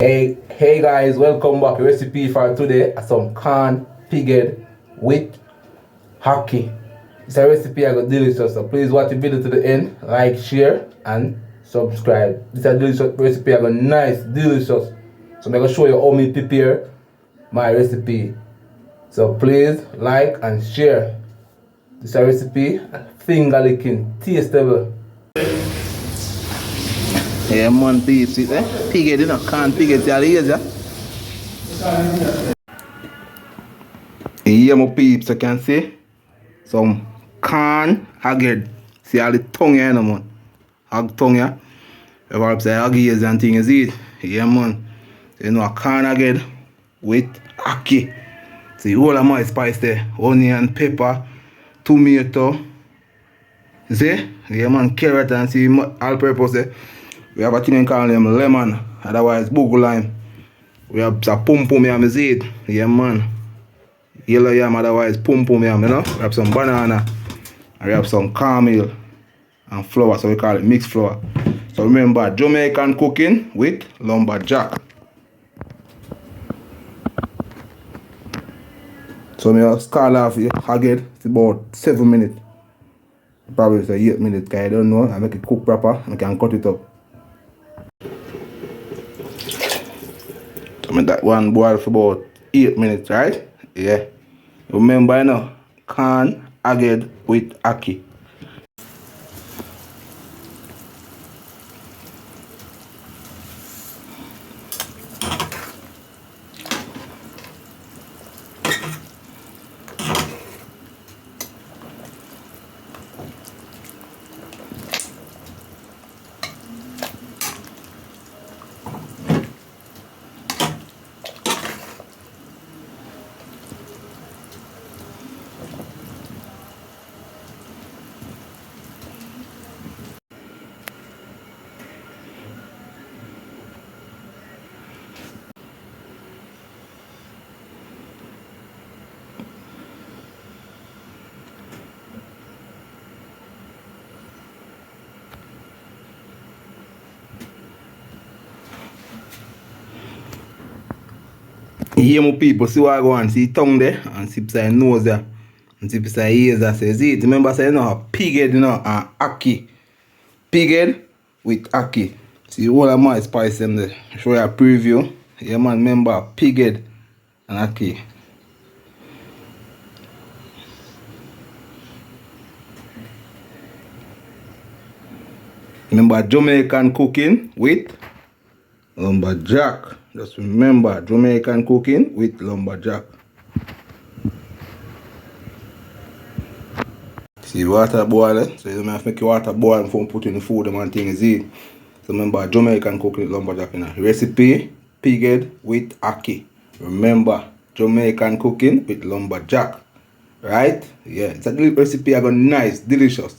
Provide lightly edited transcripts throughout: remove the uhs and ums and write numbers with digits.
Hey guys, welcome back. Recipe for today some corn pighead with hockey. It's a recipe I got delicious. So please watch the video to the end, like, share, and subscribe. It's a delicious recipe. I got nice, delicious. So I'm gonna show you how me prepare my recipe. So please like and share. This is a recipe, finger licking, tasteable. Yeah man, peeps it pighead, corn pighead, yeah. Yeah, my peeps, you can see some corn haggard. See all the tongue here, man. Hog tongue here. Everybody say haggies and things, see it? Yeah, man. You know, a corn haggard with ackee. See, all of my spice there. Onion, pepper, tomato. You see? Yeah, man, carrot and see all purpose there. We have a thing called them lemon, otherwise bugle lime. We have some pum pum yam, you see it? Yeah, man. Yellow yam, otherwise pum pum yam, you know. We have some banana, and we have some caramel and flour, so we call it mixed flour. So remember, Jamaican cooking with lumberjack. So me start off again, it's about 7 minutes. Probably it's 8 minutes, because I don't know. I make it cook proper, I can cut it up. So that one boil for about 8 minutes, right? Yeah. Remember, you know, corn aged with ackee. Here my people, see what I go on, see tongue there, and see beside nose there, and see beside ears there, says it. Remember, say, you know, a pig head, you know, and ackee. Pig head with ackee. See, all of my spice them there. Show you a preview. Yeah, man, remember, pig head and ackee. Remember, Jamaican cooking with lumberjack. Just remember, Jamaican cooking with lumberjack. See, water boiling, so you don't have to make your water boil before you put in the food and things, see. So remember, Jamaican cooking with lumberjack in a recipe, pig head with ackee. Remember, Jamaican cooking with lumberjack. Right? Yeah, it's a recipe I got nice, delicious.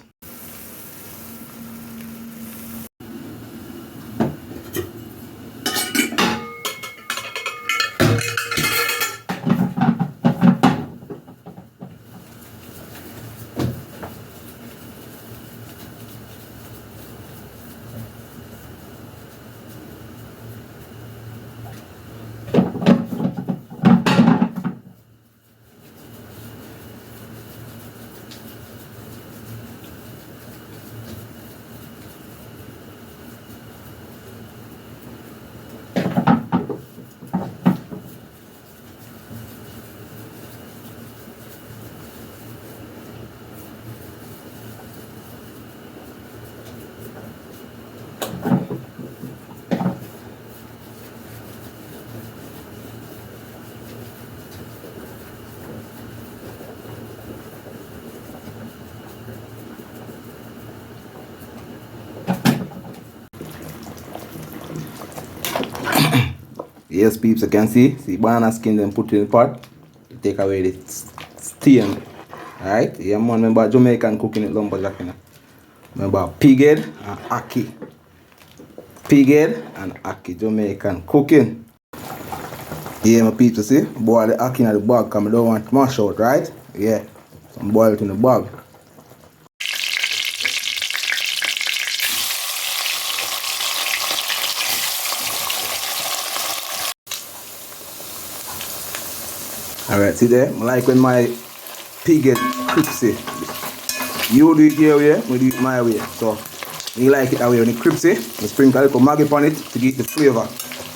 Yes, peeps, you can see banana skin then put in the pot to take away the stain. Alright? Yeah, man, remember Jamaican cooking with lumberjack, you know. Remember pig head and ackee. Pig head and ackee, Jamaican cooking. Yeah, my peeps, you see, boil the ackee in the bag because I don't want to mash out, right? Yeah, so boil it in the bag. Alright, see there? I like when my pig get crispy. You do it your way, we do it my way. So, you like it that way when it's crispy, I sprinkle a little Maggi on it to get the flavor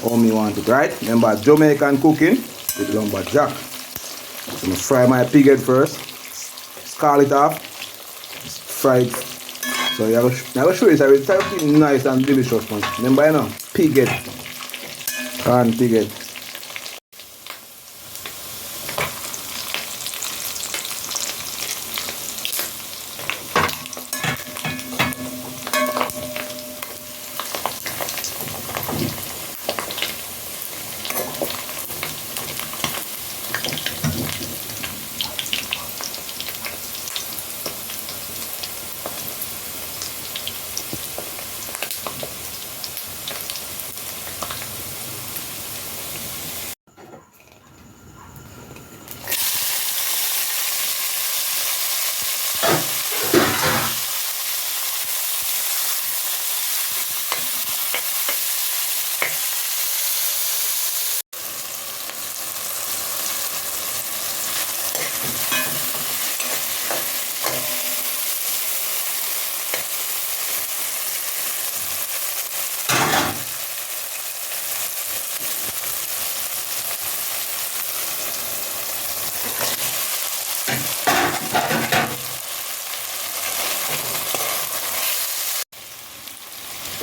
how me want it, right? Remember, Jamaican cooking with lumberjack. So, I fry my pig head first, scald it off, fry it. So, I'm going to show you something nice and delicious one. Remember, you know, pig head, canned pig head.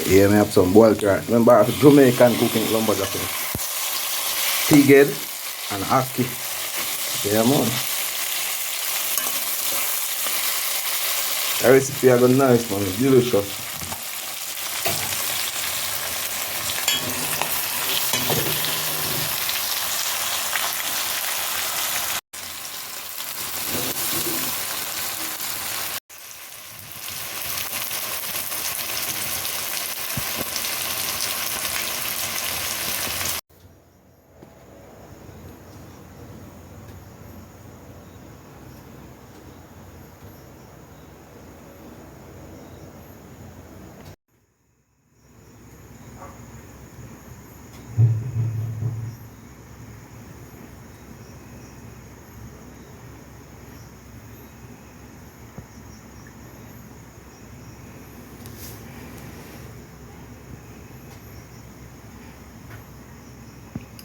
Yeah, I have some boiled carrot. Remember, I have Jamaican cooking lumberjack. Pig head and ackee. Yeah, man. The recipe is going nice, man. It's delicious.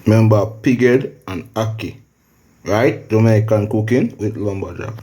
Remember, pig head and ackee. Right? Jamaican cooking with lumberjack.